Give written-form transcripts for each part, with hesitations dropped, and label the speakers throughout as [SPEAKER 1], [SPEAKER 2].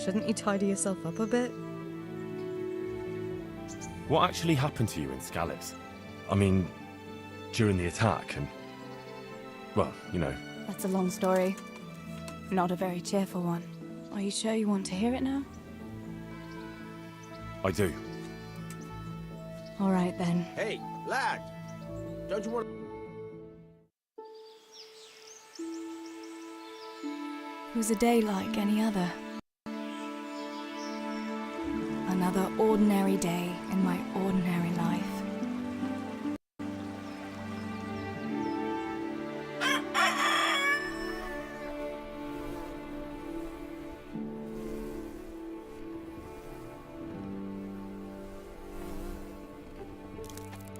[SPEAKER 1] Shouldn't you tidy yourself up a bit?
[SPEAKER 2] What actually happened to you in Scallis? I mean, during the attack and... well, you know.
[SPEAKER 3] That's a long story. Not a very cheerful one. Are you sure you want to hear it now?
[SPEAKER 2] I do.
[SPEAKER 3] All right, then.
[SPEAKER 4] Hey, lad! Don't you want...
[SPEAKER 3] It was a day like any other. Another ordinary day in my ordinary life.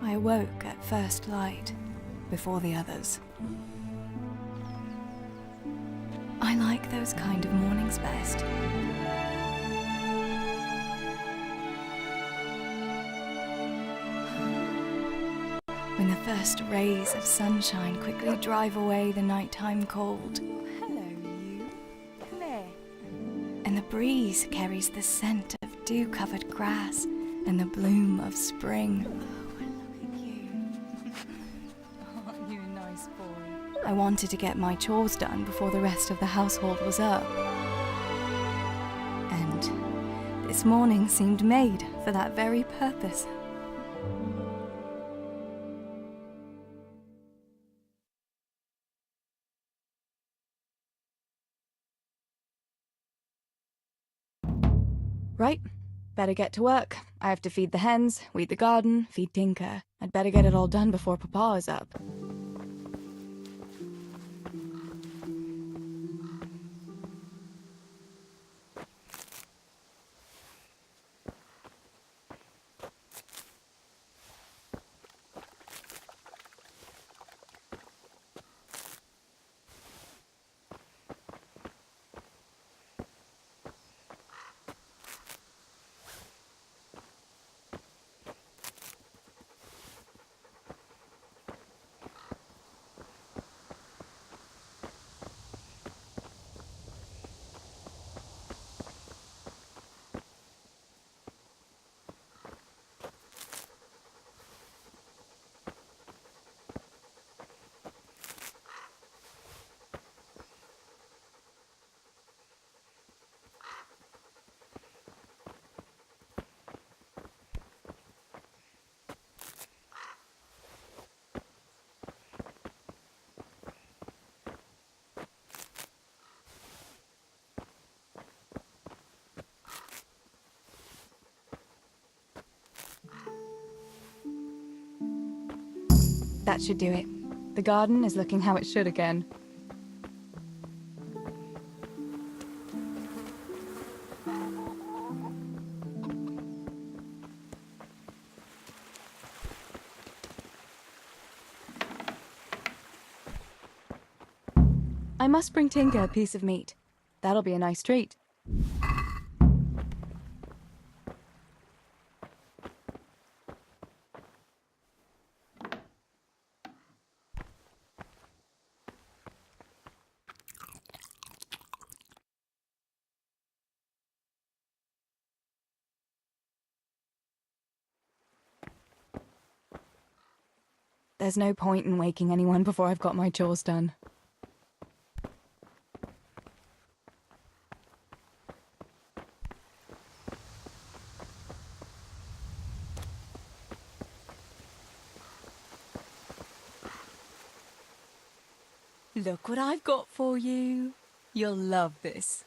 [SPEAKER 3] I awoke at first light, before the others. I like those kind of mornings best. When the first rays of sunshine quickly drive away the nighttime cold. Hello, you. Come here. And the breeze carries the scent of dew-covered grass and the bloom of spring. I wanted to get my chores done before the rest of the household was up. And this morning seemed made for that very purpose. Right, better get to work. I have to feed the hens, weed the garden, feed Tinker. I'd better get it all done before Papa is up. That should do it. The garden is looking how it should again. I must bring Tinker a piece of meat. That'll be a nice treat. There's no point in waking anyone before I've got my chores done. Look what I've got for you. You'll love this.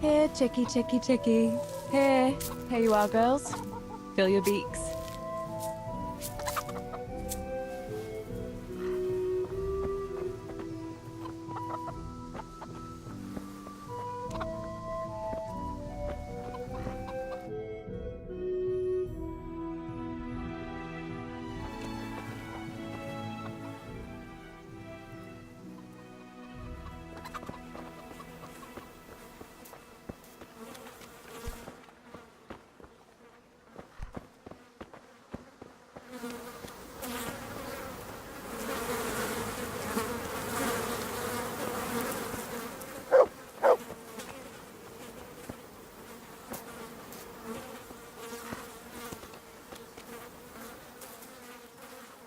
[SPEAKER 3] Here, chickie, chickie, chickie. Here. Here you are, girls. Fill your beaks.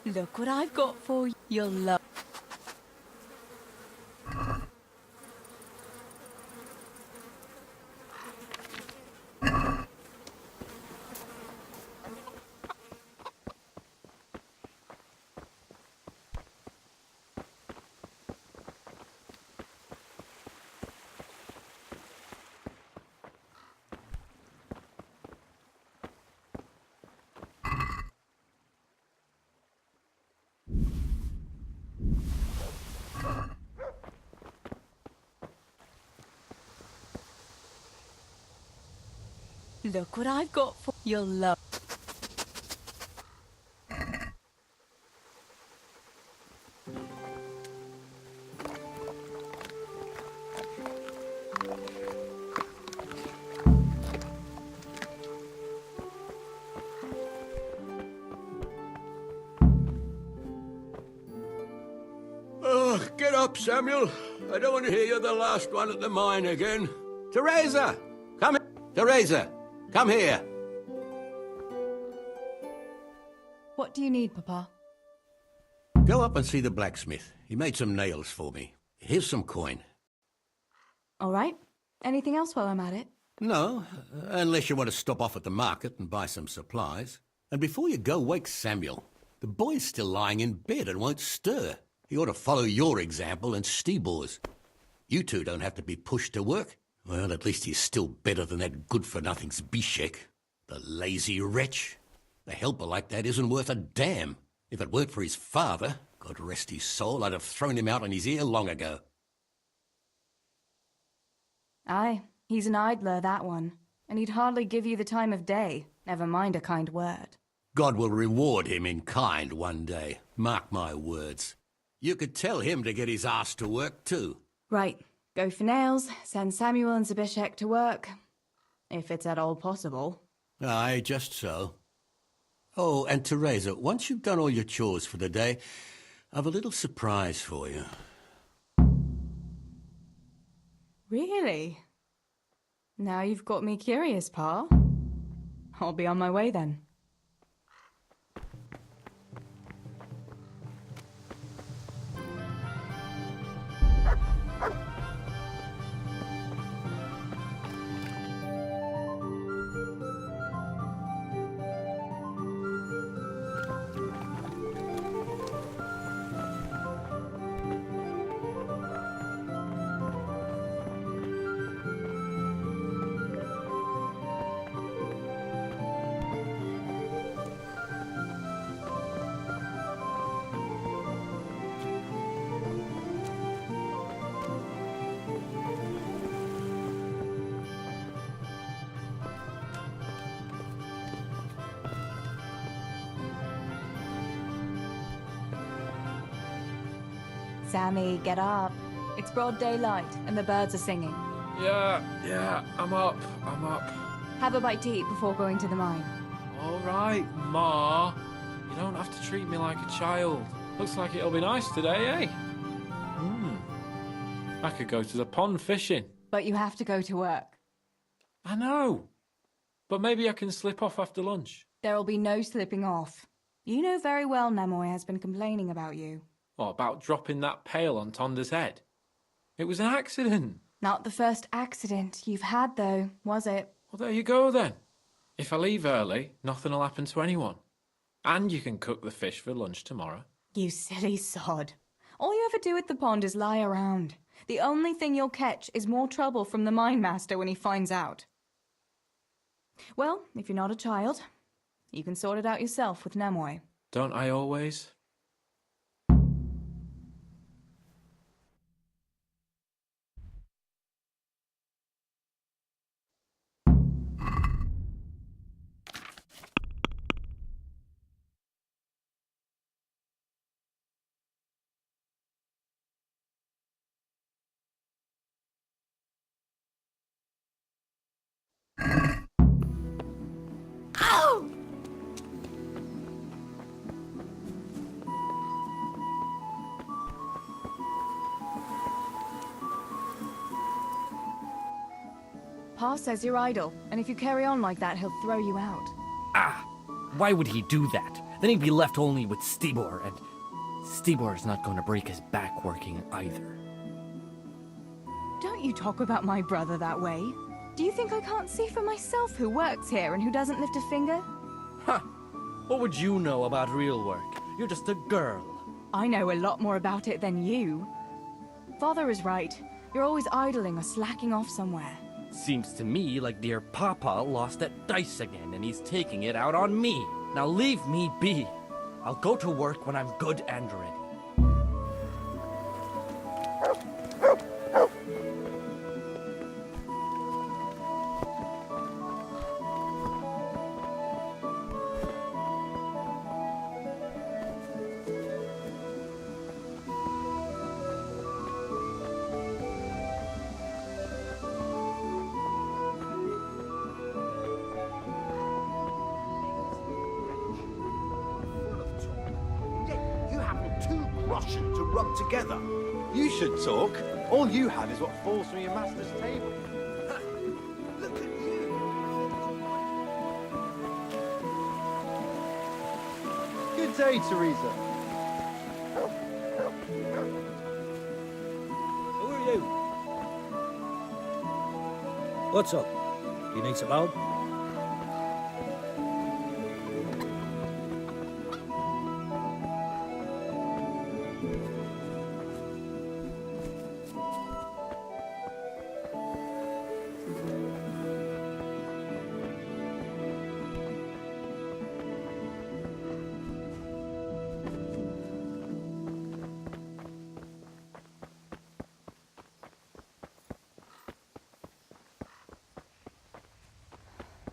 [SPEAKER 3] Look what I've got for you. You'll love. Look what I've got for you'll love.
[SPEAKER 4] Oh, get up, Samuel. I don't want to hear you're the last one at the mine again. Teresa! Come here. Teresa! Come here.
[SPEAKER 3] What do you need, Papa?
[SPEAKER 4] Go up and see the blacksmith. He made some nails for me. Here's some coin.
[SPEAKER 3] All right. Anything else while I'm at it?
[SPEAKER 4] No, unless you want to stop off at the market and buy some supplies. And before you go, wake Samuel. The boy's still lying in bed and won't stir. He ought to follow your example and Stebor's. You two don't have to be pushed to work. Well, at least he's still better than that good-for-nothing Zbyszek. The lazy wretch. A helper like that isn't worth a damn. If it weren't for his father, God rest his soul, I'd have thrown him out on his ear long ago.
[SPEAKER 3] Aye, he's an idler, that one. And he'd hardly give you the time of day, never mind a kind word.
[SPEAKER 4] God will reward him in kind one day. Mark my words. You could tell him to get his ass to work, too.
[SPEAKER 3] Right. Go for nails, send Samuel and Zbyszek to work. If it's at all possible.
[SPEAKER 4] Aye, just so. Oh, and Teresa, once you've done all your chores for the day, I've a little surprise for you.
[SPEAKER 3] Really? Now you've got me curious, Pa. I'll be on my way then. Sammy, get up. It's broad daylight and the birds are singing.
[SPEAKER 5] Yeah, I'm up.
[SPEAKER 3] Have a bite to eat before going to the mine.
[SPEAKER 5] All right, Ma. You don't have to treat me like a child. Looks like it'll be nice today, eh? I could go to the pond fishing.
[SPEAKER 3] But you have to go to work.
[SPEAKER 5] I know. But maybe I can slip off after lunch.
[SPEAKER 3] There'll be no slipping off. You know very well Nemoy has been complaining about you.
[SPEAKER 5] What about dropping that pail on Tonda's head? It was an accident.
[SPEAKER 3] Not the first accident you've had, though, was it?
[SPEAKER 5] Well, there you go, then. If I leave early, nothing'll happen to anyone. And you can cook the fish for lunch tomorrow.
[SPEAKER 3] You silly sod. All you ever do at the pond is lie around.
[SPEAKER 6] The only thing you'll catch is more trouble from the mine master when he finds out. Well, if you're not a child, you can sort it out yourself with Nemoy.
[SPEAKER 5] Don't I always?
[SPEAKER 6] Pa says you're idle, and if you carry on like that, he'll throw you out.
[SPEAKER 7] Ah! Why would he do that? Then he'd be left only with Stibor, and Stibor's not going to break his back working either.
[SPEAKER 6] Don't you talk about my brother that way. Do you think I can't see for myself who works here and who doesn't lift a finger?
[SPEAKER 7] Huh! What would you know about real work? You're just a girl.
[SPEAKER 6] I know a lot more about it than you. Father is right. You're always idling or slacking off somewhere.
[SPEAKER 7] Seems to me like dear Papa lost at dice again, and he's taking it out on me. Now leave me be. I'll go to work when I'm good and ready.
[SPEAKER 8] To rub together. You should talk. All you have is what falls from your master's table. Look at you. Good day, Teresa.
[SPEAKER 9] Who are you? What's up? You need some help?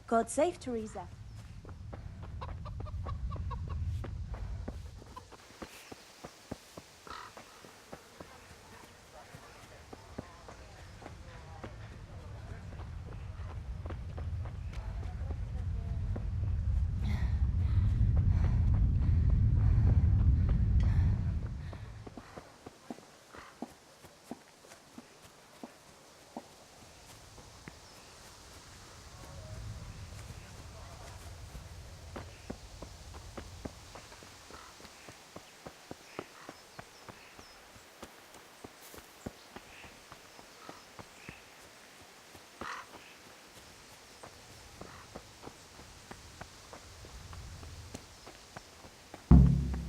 [SPEAKER 10] God save Teresa.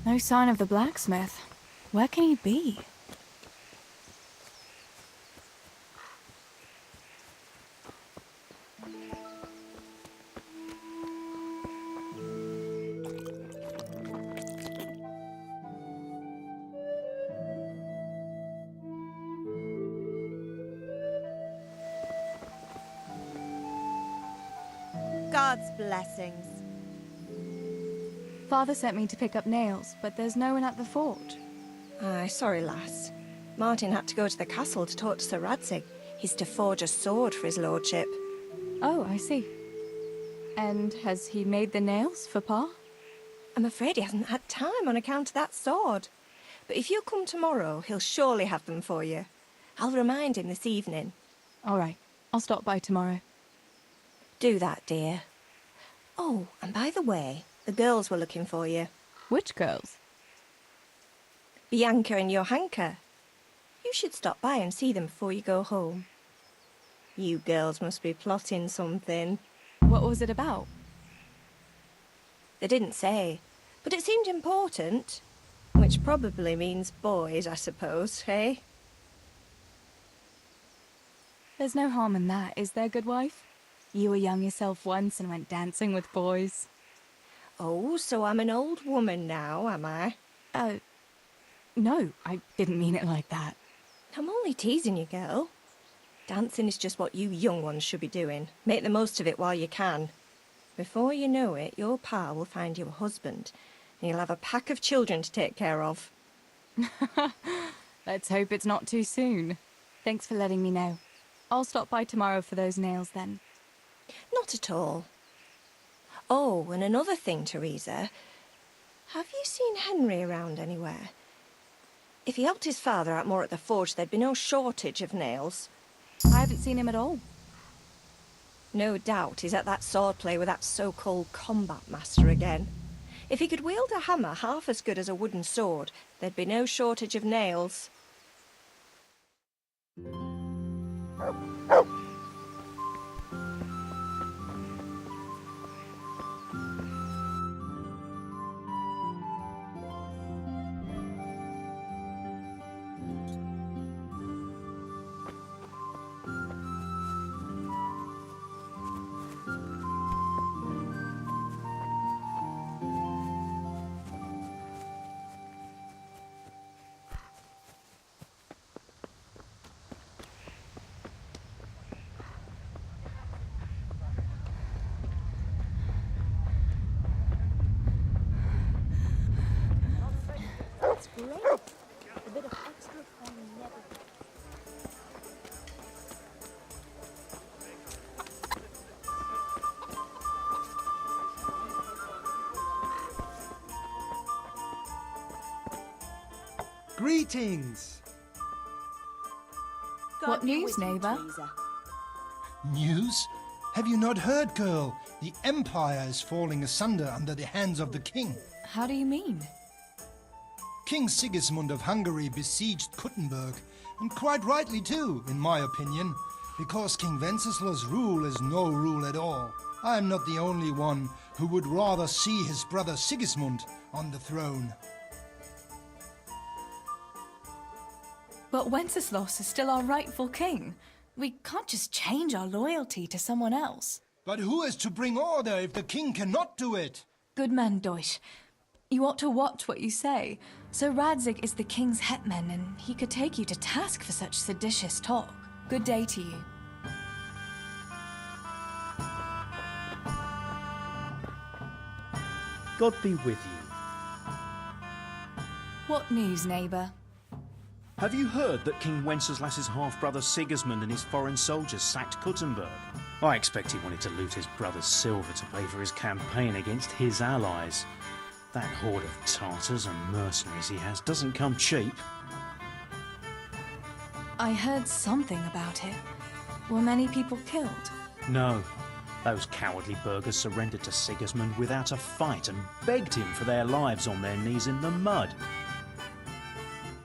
[SPEAKER 3] No sign of the blacksmith. Where can he be?
[SPEAKER 1] God's blessings.
[SPEAKER 6] Father sent me to pick up nails, but there's no one at the fort.
[SPEAKER 1] Aye, sorry, lass. Martin had to go to the castle to talk to Sir Radzig. He's to forge a sword for his lordship.
[SPEAKER 6] Oh, I see. And has he made the nails for Pa?
[SPEAKER 1] I'm afraid he hasn't had time on account of that sword. But if you come tomorrow, he'll surely have them for you. I'll remind him this evening.
[SPEAKER 6] All right, I'll stop by tomorrow.
[SPEAKER 1] Do that, dear. Oh, and by the way, the girls were looking for you.
[SPEAKER 6] Which girls?
[SPEAKER 1] Bianca and Johanka. You should stop by and see them before you go home. You girls must be plotting something.
[SPEAKER 6] What was it about?
[SPEAKER 1] They didn't say, but it seemed important. Which probably means boys, I suppose, eh?
[SPEAKER 6] There's no harm in that, is there, good wife? You were young yourself once and went dancing with boys.
[SPEAKER 1] Oh, so I'm an old woman now, am I?
[SPEAKER 6] No, I didn't mean it like that.
[SPEAKER 1] I'm only teasing you, girl. Dancing is just what you young ones should be doing. Make the most of it while you can. Before you know it, your pa will find you a husband, and you'll have a pack of children to take care of.
[SPEAKER 6] Let's hope it's not too soon. Thanks for letting me know. I'll stop by tomorrow for those nails then.
[SPEAKER 1] Not at all. Oh, and another thing, Teresa. Have you seen Henry around anywhere? If he helped his father out more at the forge, there'd be no shortage of nails.
[SPEAKER 6] I haven't seen him at all.
[SPEAKER 1] No doubt he's at that swordplay with that so-called combat master again. If he could wield a hammer half as good as a wooden sword, there'd be no shortage of nails.
[SPEAKER 10] That's great. A bit of extra fun never.
[SPEAKER 11] Greetings!
[SPEAKER 6] What news, neighbour?
[SPEAKER 11] News? Have you not heard, girl? The Empire is falling asunder under the hands of the king.
[SPEAKER 6] How do you mean?
[SPEAKER 11] King Sigismund of Hungary besieged Kuttenberg, and quite rightly too, in my opinion, because King Wenceslaus' rule is no rule at all. I am not the only one who would rather see his brother Sigismund on the throne.
[SPEAKER 3] But Wenceslaus is still our rightful king. We can't just change our loyalty to someone else.
[SPEAKER 11] But who is to bring order if the king cannot do it?
[SPEAKER 3] Good man, Deutsch. You ought to watch what you say. Sir Radzig is the king's hetman, and he could take you to task for such seditious talk. Good day to you.
[SPEAKER 9] God be with you.
[SPEAKER 3] What news, neighbour?
[SPEAKER 12] Have you heard that King Wenceslas's half-brother Sigismund and his foreign soldiers sacked Kuttenberg? I expect he wanted to loot his brother's silver to pay for his campaign against his allies. That horde of Tartars and mercenaries he has doesn't come cheap.
[SPEAKER 3] I heard something about it. Were many people killed?
[SPEAKER 12] No. Those cowardly burghers surrendered to Sigismund without a fight and begged him for their lives on their knees in the mud.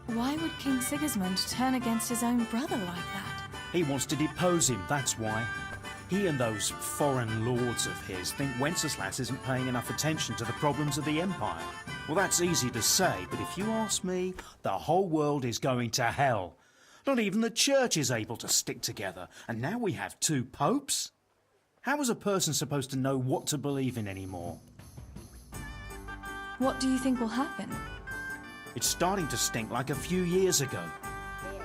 [SPEAKER 3] Why would King Sigismund turn against his own brother like that?
[SPEAKER 12] He wants to depose him, that's why. He and those foreign lords of his think Wenceslas isn't paying enough attention to the problems of the Empire. Well, that's easy to say, but if you ask me, the whole world is going to hell. Not even the church is able to stick together, and now we have 2 popes? How is a person supposed to know what to believe in anymore?
[SPEAKER 3] What do you think will happen?
[SPEAKER 12] It's starting to stink like a few years ago.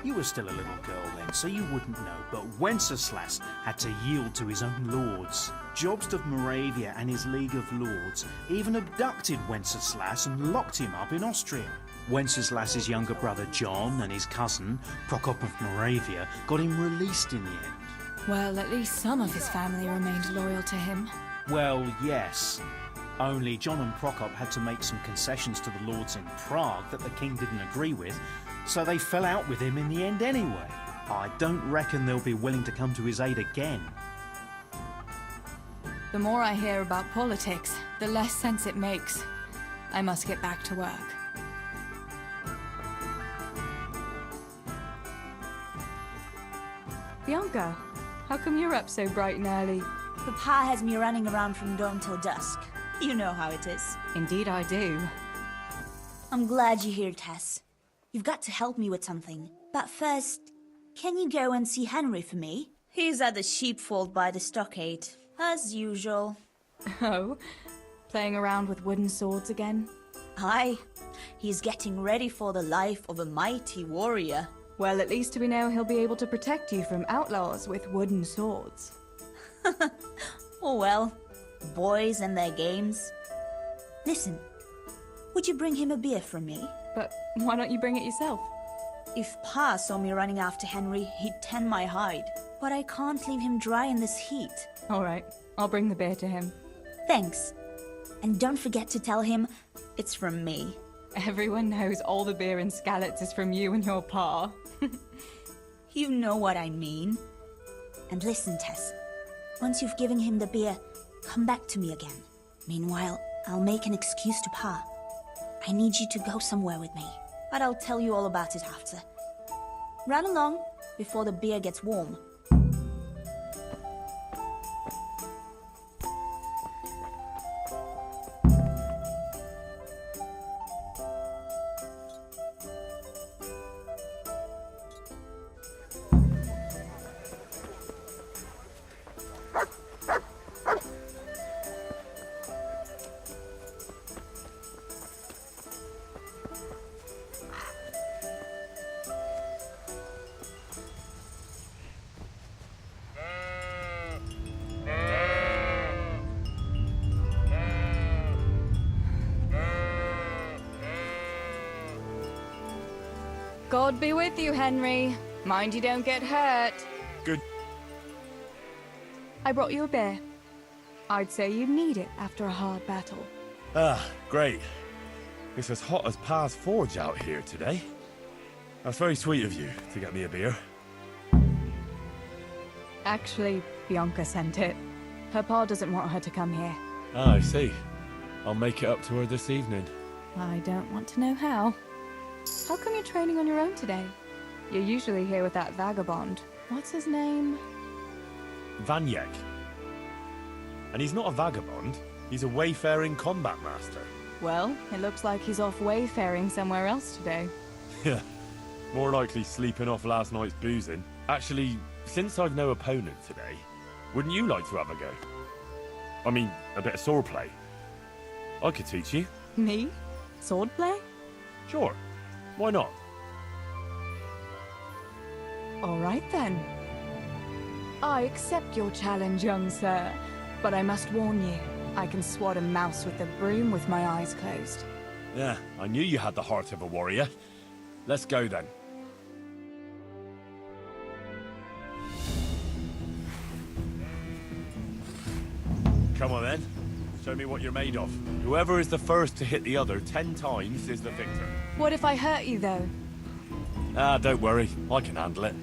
[SPEAKER 12] You were still a little girl then, so you wouldn't know, but Wenceslas had to yield to his own lords. Jobst of Moravia and his League of Lords even abducted Wenceslas and locked him up in Austria. Wenceslas's younger brother John and his cousin, Prokop of Moravia, got him released in the end.
[SPEAKER 3] Well, at least some of his family remained loyal to him.
[SPEAKER 12] Well, yes. Only John and Prokop had to make some concessions to the lords in Prague that the king didn't agree with, so they fell out with him in the end anyway. I don't reckon they'll be willing to come to his aid again.
[SPEAKER 3] The more I hear about politics, the less sense it makes. I must get back to work.
[SPEAKER 6] Bianca, how come you're up so bright and early?
[SPEAKER 10] Papa has me running around from dawn till dusk. You know how it is.
[SPEAKER 6] Indeed I do.
[SPEAKER 10] I'm glad you're here, Tess. You've got to help me with something. But first, can you go and see Henry for me? He's at the sheepfold by the stockade, as usual.
[SPEAKER 6] Oh, playing around with wooden swords again?
[SPEAKER 10] Aye, he's getting ready for the life of a mighty warrior.
[SPEAKER 6] Well, at least we know he'll be able to protect you from outlaws with wooden swords.
[SPEAKER 10] Oh well, boys and their games. Listen, would you bring him a beer from me?
[SPEAKER 6] But why don't you bring it yourself?
[SPEAKER 10] If Pa saw me running after Henry, he'd tan my hide. But I can't leave him dry in this heat.
[SPEAKER 6] All right, I'll bring the beer to him.
[SPEAKER 10] Thanks. And don't forget to tell him it's from me.
[SPEAKER 6] Everyone knows all the beer in Skalitz is from you and your pa.
[SPEAKER 10] You know what I mean. And listen, Tess. Once you've given him the beer, come back to me again. Meanwhile, I'll make an excuse to Pa. I need you to go somewhere with me, but I'll tell you all about it after. Run along before the beer gets warm.
[SPEAKER 6] God be with you, Henry. Mind you don't get hurt.
[SPEAKER 2] Good.
[SPEAKER 6] I brought you a beer. I'd say you'd need it after a hard battle.
[SPEAKER 2] Ah, great. It's as hot as Pa's forge out here today. That's very sweet of you to get me a beer.
[SPEAKER 6] Actually, Bianca sent it. Her pa doesn't want her to come here.
[SPEAKER 2] Ah, I see. I'll make it up to her this evening.
[SPEAKER 6] I don't want to know how. How come you're training on your own today? You're usually here with that vagabond. What's his name?
[SPEAKER 2] Vanyek. And he's not a vagabond. He's a wayfaring combat master.
[SPEAKER 6] Well, it looks like he's off wayfaring somewhere else today.
[SPEAKER 2] Yeah. More likely sleeping off last night's boozing. Actually, since I've no opponent today, wouldn't you like to have a go? I mean, a bit of swordplay. I could teach you.
[SPEAKER 6] Me? Swordplay?
[SPEAKER 2] Sure. Why not?
[SPEAKER 6] All right then. I accept your challenge, young sir. But I must warn you, I can swat a mouse with a broom with my eyes closed.
[SPEAKER 2] Yeah, I knew you had the heart of a warrior. Let's go then. Come on then. Show me what you're made of. Whoever is the first to hit the other 10 times is the victor.
[SPEAKER 6] What if I hurt you, though?
[SPEAKER 2] Ah, don't worry. I can handle it.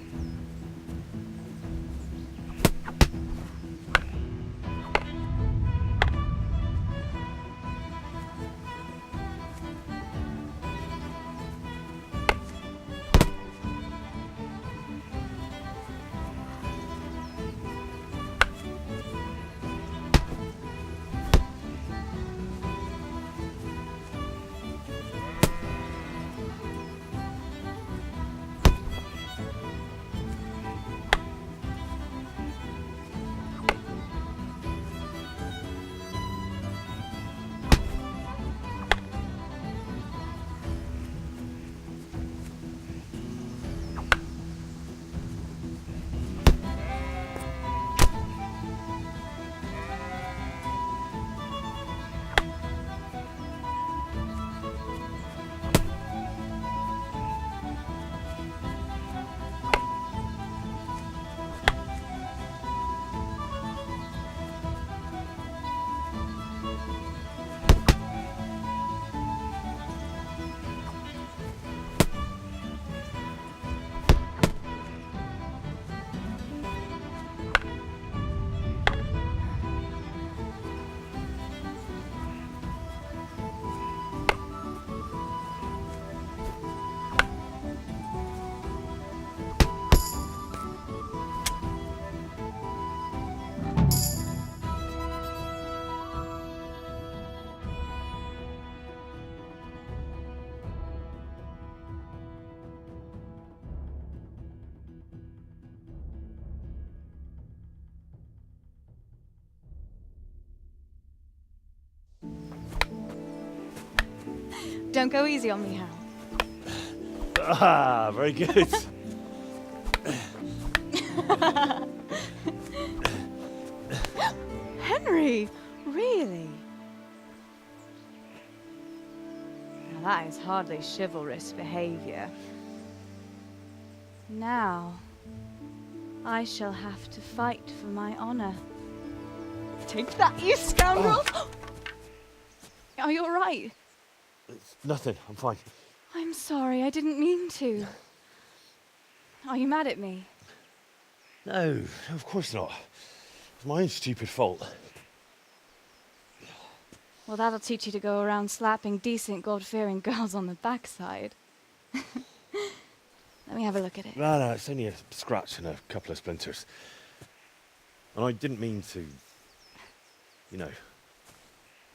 [SPEAKER 3] Don't go easy on me, Hal.
[SPEAKER 2] Ah, very good.
[SPEAKER 6] Henry, really? Now that is hardly chivalrous behavior. Now, I shall have to fight for my honor. Take that, you scoundrel! Are you all right?
[SPEAKER 2] It's nothing. I'm fine.
[SPEAKER 6] I'm sorry, I didn't mean to. Are you mad at me?
[SPEAKER 2] No, of course not. It's my own stupid fault.
[SPEAKER 6] Well, that'll teach you to go around slapping decent, God-fearing girls on the backside. Let me have a look at it.
[SPEAKER 2] No, it's only a scratch and a couple of splinters. And I didn't mean to, you know.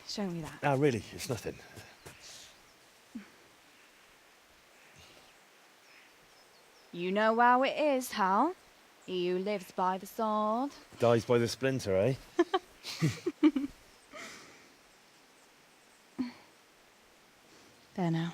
[SPEAKER 6] Show me that.
[SPEAKER 2] No, really, it's nothing.
[SPEAKER 6] You know how it is, Hal. He who lives by the sword
[SPEAKER 2] Dies by the splinter, eh?
[SPEAKER 6] There now.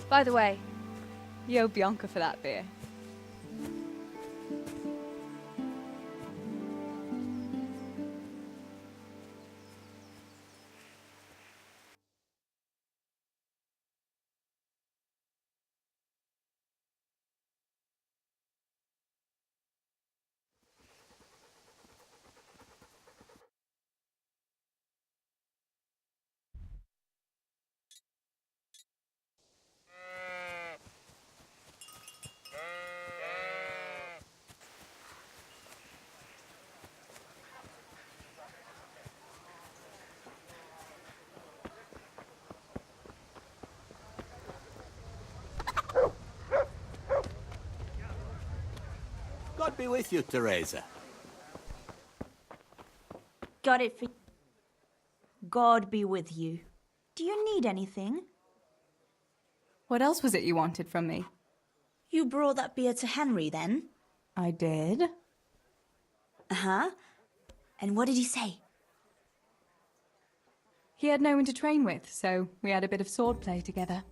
[SPEAKER 6] By the way, you owe Bianca for that beer.
[SPEAKER 4] God be with you, Teresa.
[SPEAKER 10] Got it for... God be with you. Do you need anything?
[SPEAKER 6] What else was it you wanted from me?
[SPEAKER 10] You brought that beer to Henry, then?
[SPEAKER 6] I did.
[SPEAKER 10] Uh-huh. And what did he say?
[SPEAKER 6] He had no one to train with, so we had a bit of swordplay together.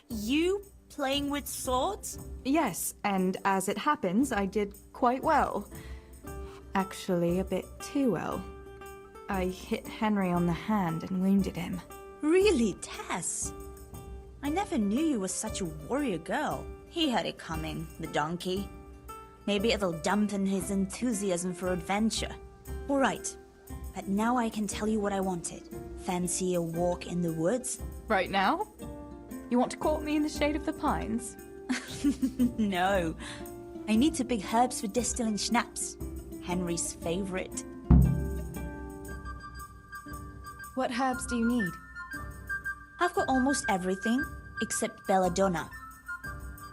[SPEAKER 10] You playing with swords?
[SPEAKER 6] Yes, and as it happens, I did quite well. Actually, a bit too well. I hit Henry on the hand and wounded him.
[SPEAKER 10] Really, Tess? I never knew you were such a warrior girl. He had it coming, the donkey. Maybe it'll dampen his enthusiasm for adventure. All right, but now I can tell you what I wanted. Fancy a walk in the woods?
[SPEAKER 6] Right now? You want to court me in the shade of the pines?
[SPEAKER 10] No. I need to pick herbs for distilling schnapps. Henry's favorite.
[SPEAKER 6] What herbs do you need?
[SPEAKER 10] I've got almost everything, except belladonna.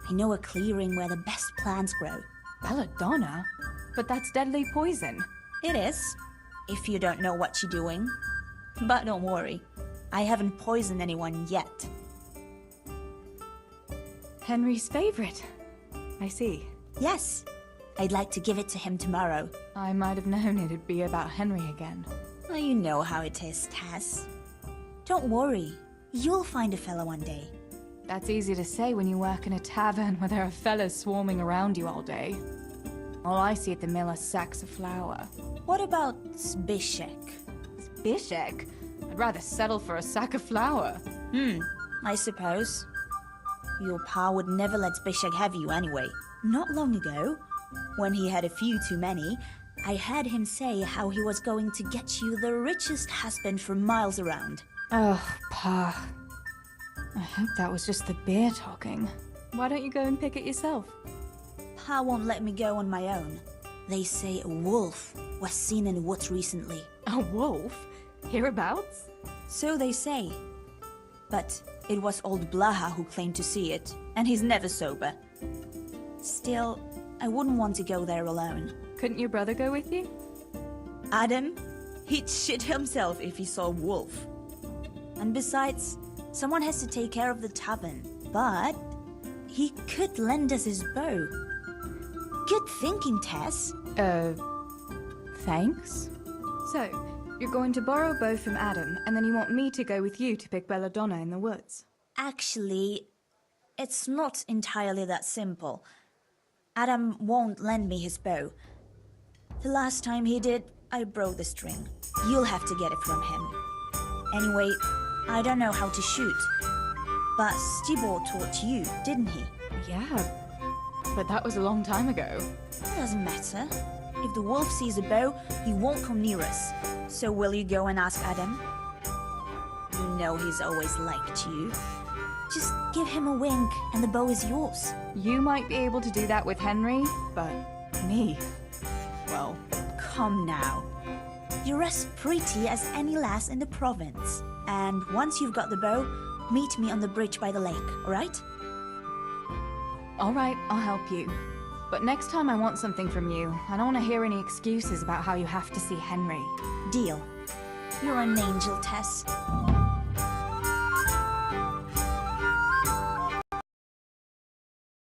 [SPEAKER 10] I know a clearing where the best plants grow.
[SPEAKER 6] Belladonna? But that's deadly poison.
[SPEAKER 10] It is, if you don't know what you're doing. But don't worry, I haven't poisoned anyone yet.
[SPEAKER 6] Henry's favorite. I see.
[SPEAKER 10] Yes, I'd like to give it to him tomorrow.
[SPEAKER 6] I might have known it'd be about Henry again.
[SPEAKER 10] Well, you know how it is, Tess. Don't worry, you'll find a fella one day.
[SPEAKER 6] That's easy to say when you work in a tavern where there are fellas swarming around you all day. All I see at the mill are sacks of flour.
[SPEAKER 10] What about Zbyszek?
[SPEAKER 6] Zbyszek? I'd rather settle for a sack of flour.
[SPEAKER 10] I suppose. Your pa would never let Zbyszek have you anyway. Not long ago, when he had a few too many, I heard him say how he was going to get you the richest husband for miles around.
[SPEAKER 6] Oh, Pa. I hope that was just the beer talking. Why don't you go and pick it yourself?
[SPEAKER 10] Pa won't let me go on my own. They say a wolf was seen in the woods recently.
[SPEAKER 6] A wolf? Hereabouts?
[SPEAKER 10] So they say. But it was old Blaha who claimed to see it, and he's never sober. Still, I wouldn't want to go there alone.
[SPEAKER 6] Couldn't your brother go with you?
[SPEAKER 10] Adam? He'd shit himself if he saw a wolf. And besides, someone has to take care of the tavern. But he could lend us his bow. Good thinking, Tess.
[SPEAKER 6] Thanks? So, you're going to borrow a bow from Adam, and then you want me to go with you to pick belladonna in the woods?
[SPEAKER 10] Actually, it's not entirely that simple. Adam won't lend me his bow. The last time he did, I broke the string. You'll have to get it from him. Anyway, I don't know how to shoot. But Stibor taught you, didn't he?
[SPEAKER 6] Yeah, but that was a long time ago.
[SPEAKER 10] It doesn't matter. If the wolf sees a bow, he won't come near us. So will you go and ask Adam? You know he's always liked you. Just give him a wink and the bow is yours.
[SPEAKER 6] You might be able to do that with Henry, but me, well...
[SPEAKER 10] Come now. You're as pretty as any lass in the province. And once you've got the bow, meet me on the bridge by the lake, alright?
[SPEAKER 6] Alright, I'll help you. But next time I want something from you. I don't want to hear any excuses about how you have to see Henry.
[SPEAKER 10] Deal. You're an angel, Tess.